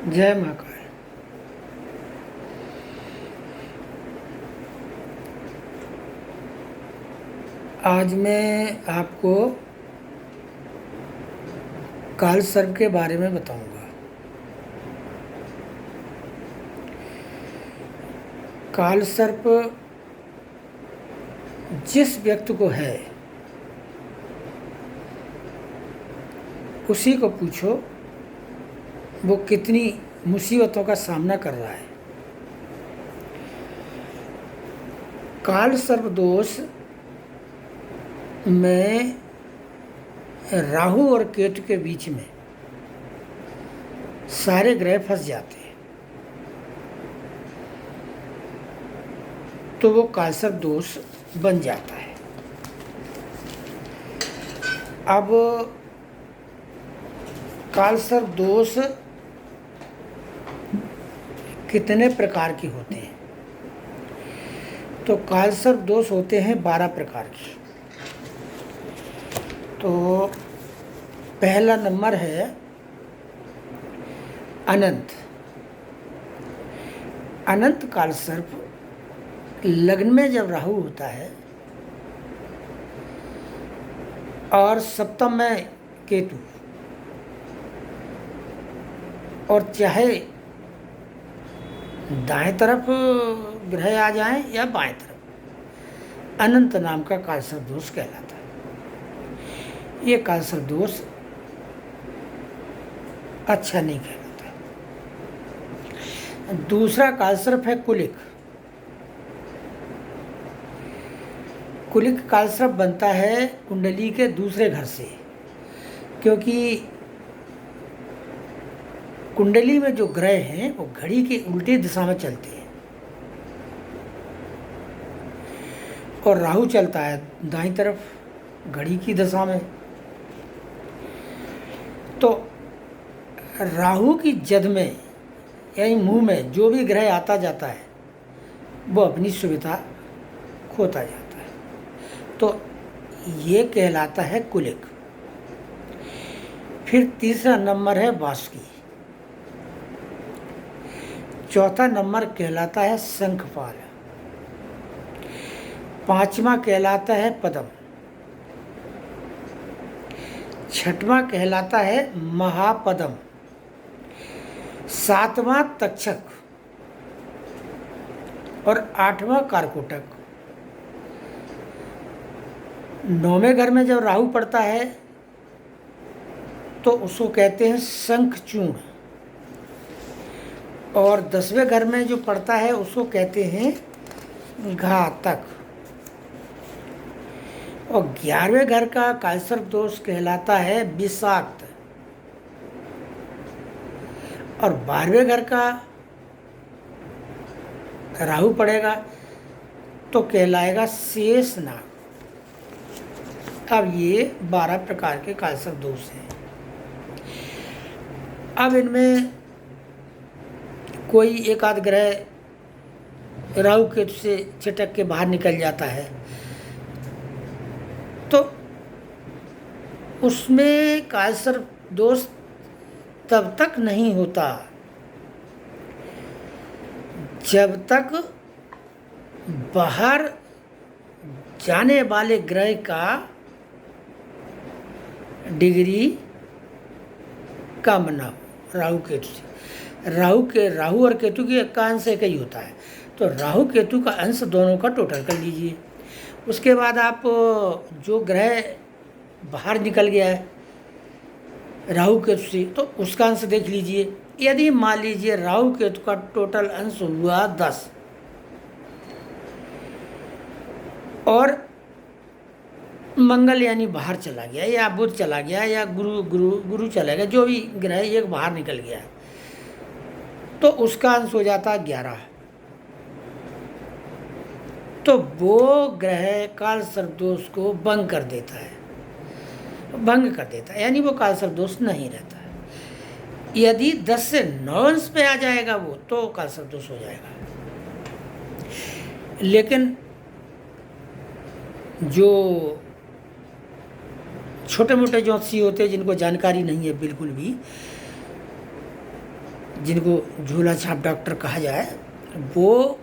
जय महाकाल। आज मैं आपको काल सर्प के बारे में बताऊंगा। काल सर्प जिस व्यक्ति को है उसी को पूछो वो कितनी मुसीबतों का सामना कर रहा है। काल सर्प दोष में राहु और केतु के बीच में सारे ग्रह फंस जाते हैं, तो वो काल सर्प दोष बन जाता है। अब काल सर्प दोष कितने प्रकार के होते हैं? तो काल सर्प दोष होते हैं 12 प्रकार के। तो पहला नंबर है अनंत। अनंत काल सर्प लग्न में जब राहु होता है और सप्तम में केतु, और चाहे दाएं तरफ ग्रह आ जाएं या बाएं तरफ, अनंत नाम का काल सर्प दोष कहलाता है। ये काल सर्प दोष अच्छा नहीं कहलाता। दूसरा काल सर्प है कुलिक। कुलिक काल सर्प बनता है कुंडली के दूसरे घर से, क्योंकि कुंडली में जो ग्रह हैं वो घड़ी के उल्टी दिशा में चलते हैं और राहु चलता है दाईं तरफ घड़ी की दिशा में। तो राहु की जद में यानी मुंह में जो भी ग्रह आता जाता है वो अपनी सुविधा खोता जाता है, तो ये कहलाता है कुलिक। फिर तीसरा नंबर है वासुकी। चौथा नंबर कहलाता है शंखपाल। पांचवा कहलाता है पद्म। छठवां कहलाता है महापद्म। सातवां तक्षक और आठवां कारकोटक। नौवें घर में जब राहु पड़ता है तो उसको कहते हैं शंखचूर्ण, और 10वें घर में जो पड़ता है उसको कहते हैं घातक, और 11वें घर का काल सर्प दोष कहलाता है विषाक्त, और 12वें घर का राहु पड़ेगा तो कहलाएगा शेषनाग। अब ये 12 प्रकार के काल सर्प दोष हैं। अब इनमें कोई एक आध ग्रह राहु केतु से छिटक के बाहर निकल जाता है तो उसमें काल सर्प दोष तब तक नहीं होता जब तक बाहर जाने वाले ग्रह का डिग्री कम ना हो राहु केतु से। राहु और केतु का अंश एक ही होता है, तो राहु केतु का अंश दोनों का टोटल कर लीजिए। उसके बाद आप जो ग्रह बाहर निकल गया है राहु केतु से तो उसका अंश देख लीजिए। यदि मान लीजिए राहु केतु का टोटल अंश हुआ 10 और मंगल यानी बाहर चला गया या बुध चला गया या गुरु चला गया, जो भी ग्रह एक बाहर निकल गया है तो उसका अंश हो जाता है 11। तो वो ग्रह काल सर्प दोष को भंग कर देता है, यानी वो काल सर्प दोष नहीं रहता है। यदि 10 से 9 अंश पे आ जाएगा वो तो काल सर्प दोष हो जाएगा। लेकिन जो छोटे मोटे ज्योतिषी होते हैं जिनको जानकारी नहीं है बिल्कुल भी, जिनको झूला छाप डॉक्टर कहा जाए, वो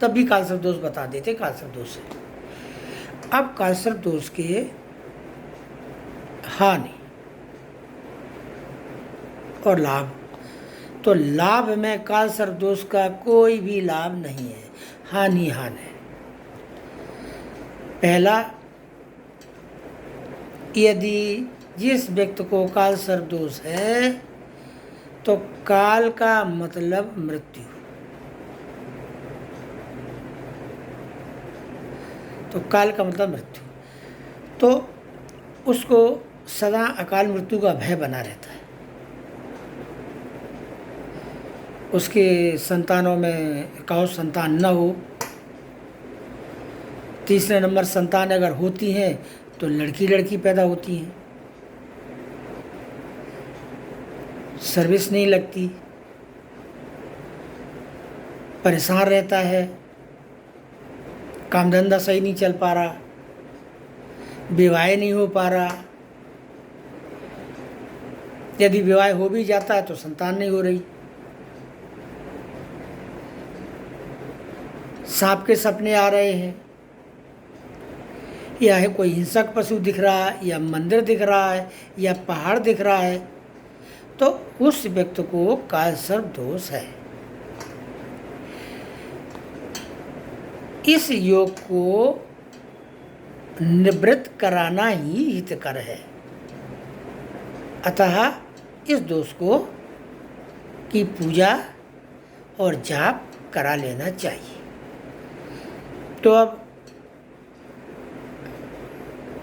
तब भी कालसर्प दोष बता देते कालसर्प दोष है। अब कालसर्प दोष के हानि और लाभ, तो लाभ में कालसर्प दोष का कोई भी लाभ नहीं है, हानि है। पहला, यदि जिस व्यक्ति को कालसर्प दोष है तो काल का मतलब मृत्यु, तो काल का मतलब मृत्यु, तो उसको सदा अकाल मृत्यु का भय बना रहता है। उसके संतानों में एकाउ संतान न हो, तीसरे नंबर संतान अगर होती हैं तो लड़की लड़की पैदा होती हैं, सर्विस नहीं लगती, परेशान रहता है, काम धंधा सही नहीं चल पा रहा, विवाह नहीं हो पा रहा, यदि विवाह हो भी जाता है तो संतान नहीं हो रही, सांप के सपने आ रहे हैं, या है कोई हिंसक पशु दिख रहा है, या मंदिर दिख रहा है, या पहाड़ दिख रहा है, तो उस व्यक्ति को कालसर्प दोष है। इस योग को निवृत्त कराना ही हितकर है, अतः इस दोष को की पूजा और जाप करा लेना चाहिए। तो अब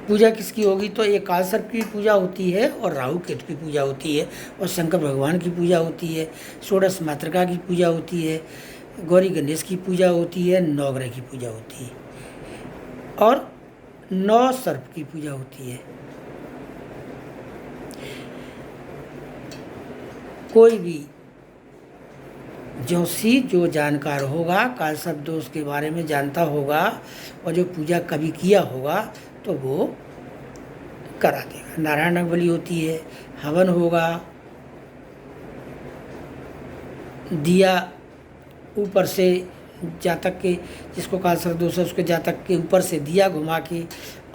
पूजा किसकी होगी, तो एक कालसर्प की पूजा होती है और राहु केतु की पूजा होती है, और शंकर भगवान की पूजा होती है, षोडश मातृका की पूजा होती है, गौरी गणेश की पूजा होती है, नवग्रह की पूजा होती है, और 9 सर्प की पूजा होती है। कोई भी ज्योतिषी जो जानकार होगा, कालसर्प दोष के बारे में जानता होगा और जो पूजा कभी किया होगा तो वो करा देगा। नारायण बलि होती है, हवन होगा, दिया ऊपर से जातक के, जिसको कालसर्प दोष है उसके जातक के ऊपर से दिया घुमा के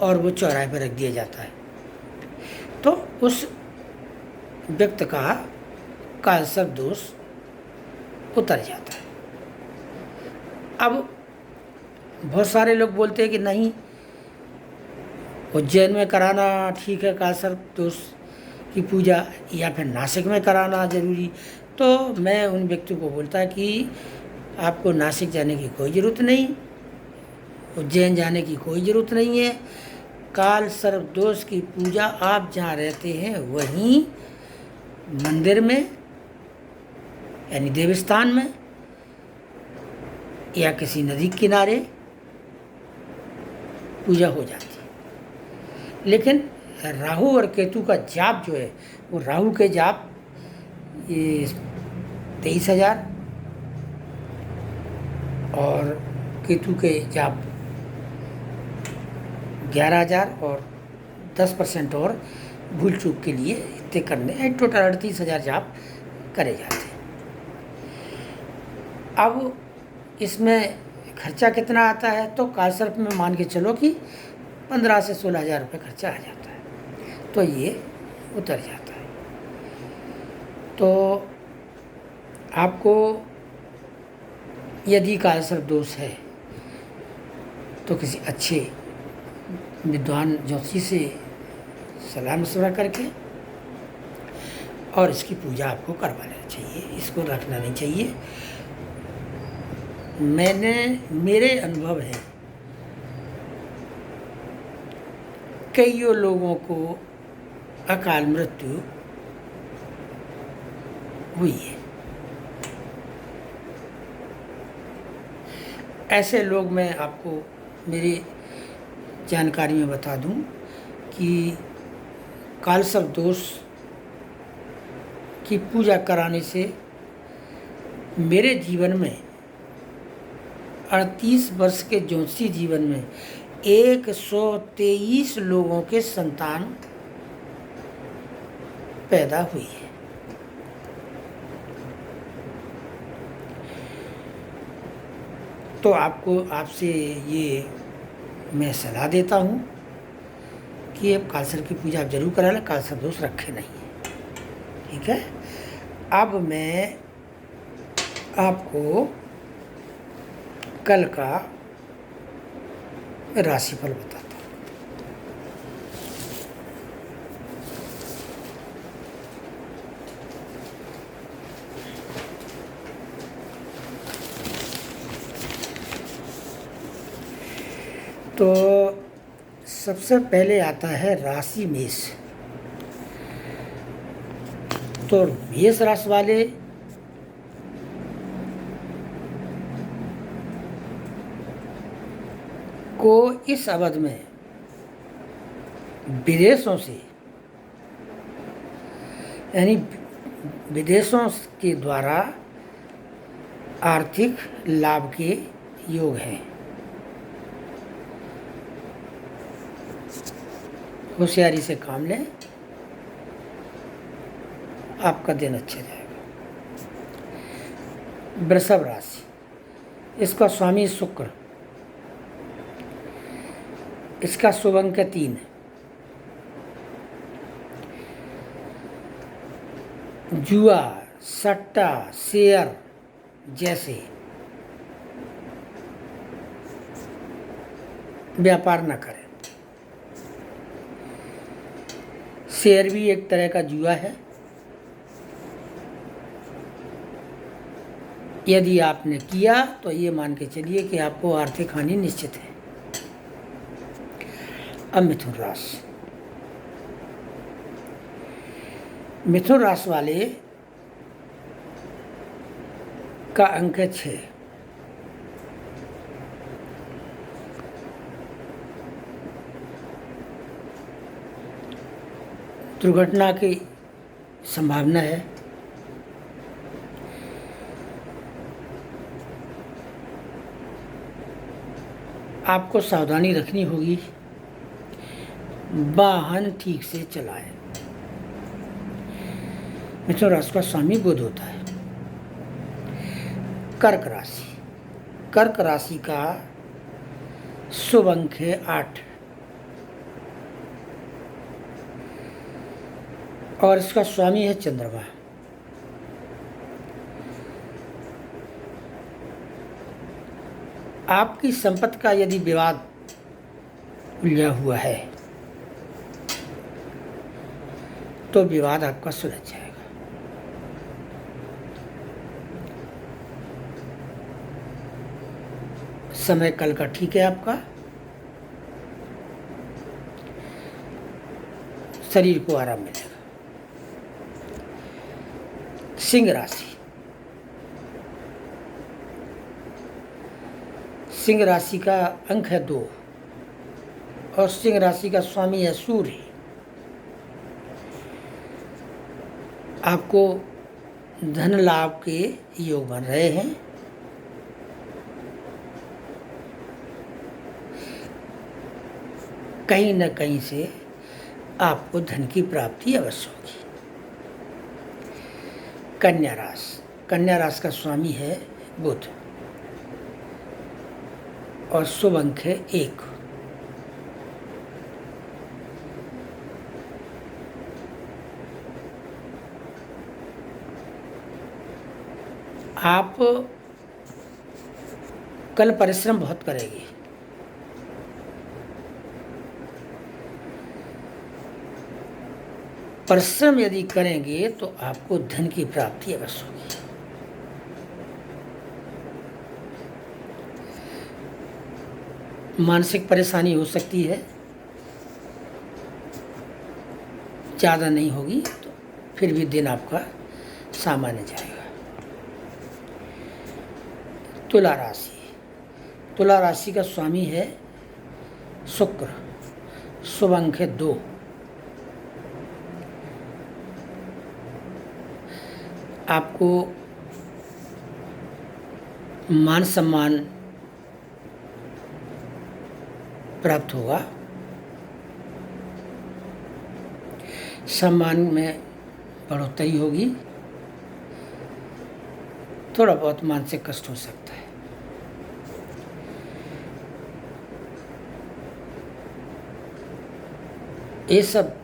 और वो चौराहे पर रख दिया जाता है, तो उस व्यक्ति का कालसर्प दोष उतर जाता है। अब बहुत सारे लोग बोलते हैं कि नहीं, उज्जैन में कराना ठीक है कालसर्प दोष की पूजा, या फिर नासिक में कराना जरूरी। तो मैं उन व्यक्तियों को बोलता है कि आपको नासिक जाने की कोई ज़रूरत नहीं, उज्जैन जाने की कोई ज़रूरत नहीं है। कालसर्प दोष की पूजा आप जहाँ रहते हैं वहीं मंदिर में, यानी देवस्थान में, या किसी नदी किनारे पूजा हो जाती है। लेकिन राहु और केतु का जाप जो है, वो राहु के जाप ये 23,000 और केतु के जाप 11,000 और 10% और भूल चूक के लिए इतने करने, टोटल 38,000 जाप करे जाते हैं। अब इसमें खर्चा कितना आता है, तो कालसर्प में मान के चलो कि 15 से 16,000 रुपये खर्चा आ जाता है, तो ये उतर जाता है। तो आपको यदि कालसर्प दोष है तो किसी अच्छे विद्वान ज्योतिषी से सलाह मशवरा करके और इसकी पूजा आपको करवा लेना चाहिए, इसको रखना नहीं चाहिए। मेरे अनुभव है, कईयों लोगों को अकाल मृत्यु हुई है। ऐसे लोग मैं आपको मेरी जानकारी में बता दूं कि कालसर्प दोष की पूजा कराने से मेरे जीवन में 38 वर्ष के ज्योतिषी जीवन में 123 लोगों के संतान पैदा हुई है। तो आपको आपसे ये मैं सलाह देता हूँ कि अब कालसर की पूजा आप जरूर करा लें, कालसर दोष रखे नहीं। ठीक है, अब मैं आपको कल का राशिफल बताता हूँ। तो सबसे पहले आता है राशि मेष। तो मेष राशि वाले को इस अवधि में विदेशों से, यानी विदेशों के द्वारा आर्थिक लाभ के योग हैं। होशियारी से काम लें, आपका दिन अच्छा जाएगा। वृषभ राशि, इसका स्वामी शुक्र, इसका शुभ अंक 3 है। जुआ, सट्टा, शेयर जैसे व्यापार न करें। शेयर भी एक तरह का जुआ है। यदि आपने किया तो ये मान के चलिए कि आपको आर्थिक हानि निश्चित है। अब मिथुन राशि, मिथुन राशि वाले का अंक है 6। दुर्घटना की संभावना है। आपको सावधानी रखनी होगी, वाहन ठीक से चलाएं। मिथुन राशि का स्वामी बुध होता है। कर्क राशि, कर्क राशि का शुभ अंक है 8 और इसका स्वामी है चंद्रमा। आपकी संपत्ति का यदि विवाद उलझा हुआ है तो विवाद आपका सुलझ जाएगा। समय कल का ठीक है आपका। शरीर को आराम मिलेगा। सिंह राशि, सिंह राशि का अंक है 2 और सिंह राशि का स्वामी है सूर्य। आपको धन लाभ के योग बन रहे हैं। कहीं न कहीं से आपको धन की प्राप्ति अवश्य होगी। कन्या राशि, कन्या राशि का स्वामी है बुध और शुभ अंक है 1। आप कल परिश्रम बहुत करेंगे। परिश्रम यदि करेंगे तो आपको धन की प्राप्ति अवश्य होगी। मानसिक परेशानी हो सकती है, ज़्यादा नहीं होगी तो फिर भी दिन आपका सामान्य जाएगा। तुला राशि, तुला राशि का स्वामी है शुक्र, शुभ अंक है 2। आपको मान सम्मान प्राप्त होगा। सम्मान में बढ़ोतरी होगी। थोड़ा बहुत मानसिक कष्ट हो सकता है। ये सब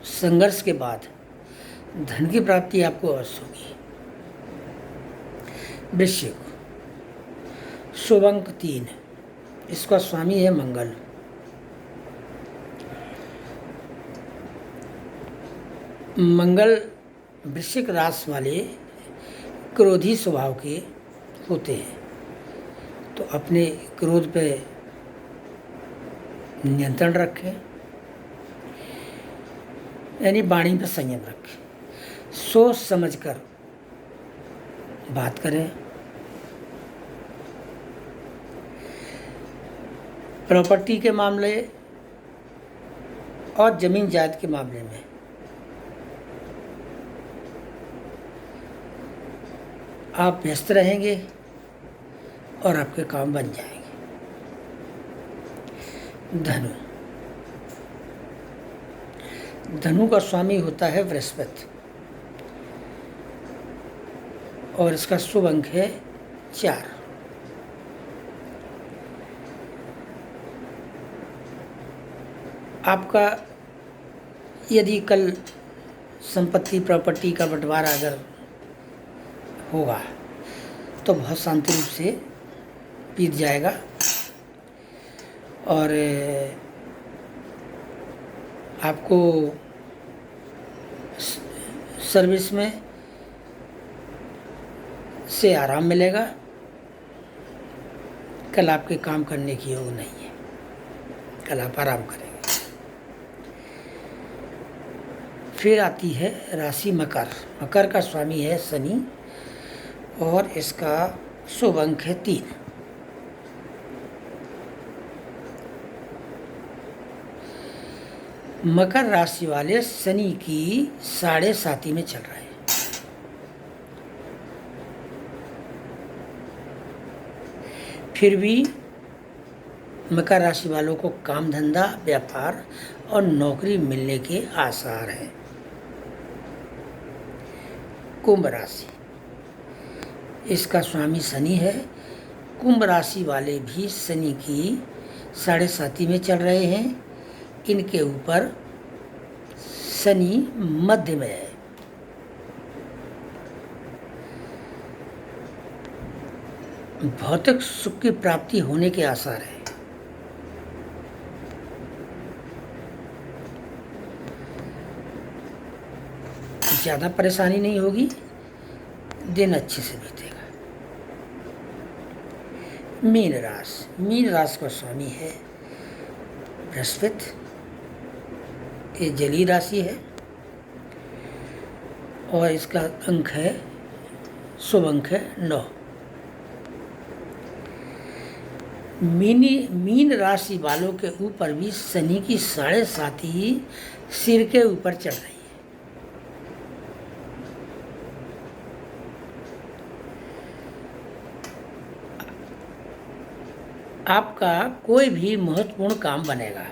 संघर्ष के बाद धन की प्राप्ति आपको अवश्य होगी। वृश्चिक, शुभ अंक 3, इसका स्वामी है मंगल। मंगल वृश्चिक राशि वाले क्रोधी स्वभाव के होते हैं, तो अपने क्रोध पे नियंत्रण रखें, यानी वाणी पर संयम रखें, सोच समझकर बात करें। प्रॉपर्टी के मामले और जमीन जायदाद के मामले में आप व्यस्त रहेंगे और आपके काम बन जाएंगे। धनु, धनु का स्वामी होता है बृहस्पति और इसका शुभ अंक है 4। आपका यदि कल संपत्ति प्रॉपर्टी का बंटवारा अगर होगा तो बहुत शांति रूप से बीत जाएगा और आपको सर्विस में से आराम मिलेगा। कल आपके काम करने की योग नहीं है, कल आप आराम करेंगे। फिर आती है राशि मकर। मकर का स्वामी है शनि और इसका शुभ अंक है 3। मकर राशि वाले शनि की 7.5 में चल रहे हैं। फिर भी मकर राशि वालों को काम धंधा, व्यापार और नौकरी मिलने के आसार हैं। कुंभ राशि, इसका स्वामी शनि है। कुंभ राशि वाले भी शनि की 7.5 में चल रहे हैं। इनके ऊपर शनि मध्य में है। भौतिक सुख की प्राप्ति होने के आसार है। ज़्यादा परेशानी नहीं होगी, दिन अच्छे से बीतेगा। मीन राशि, मीन राशि का स्वामी है बृहस्पति। ये जलीय राशि है और इसका अंक है, शुभ अंक है 9। मीन राशि वालों के ऊपर भी शनि की 7.5 ही सिर के ऊपर चढ़ रही है। आपका कोई भी महत्वपूर्ण काम बनेगा।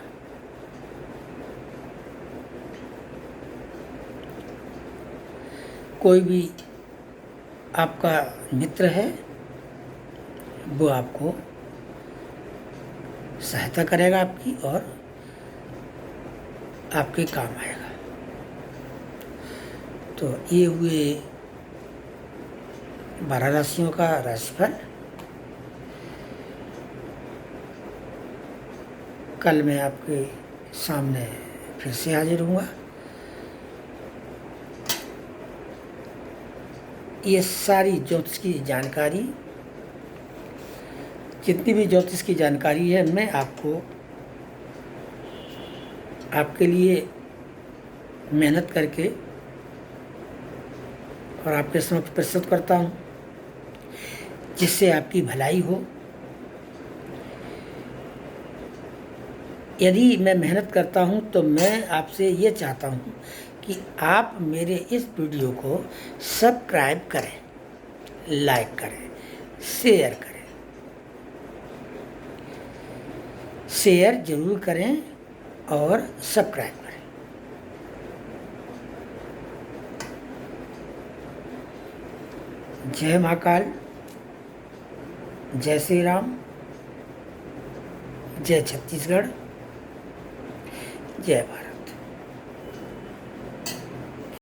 कोई भी आपका मित्र है वो आपको सहायता करेगा आपकी और आपके काम आएगा। तो ये हुए 12 राशियों का राशिफल। कल मैं आपके सामने फिर से हाजिर हूँगा। ये सारी ज्योतिष की जानकारी, जितनी भी ज्योतिष की जानकारी है, मैं आपको आपके लिए मेहनत करके और आपके समक्ष प्रस्तुत करता हूँ, जिससे आपकी भलाई हो। यदि मैं मेहनत करता हूँ तो मैं आपसे ये चाहता हूँ कि आप मेरे इस वीडियो को सब्सक्राइब करें, लाइक करें, शेयर करें। शेयर जरूर करें और सब्सक्राइब करें। जय महाकाल, जय श्री राम, जय छत्तीसगढ़, जय भारत।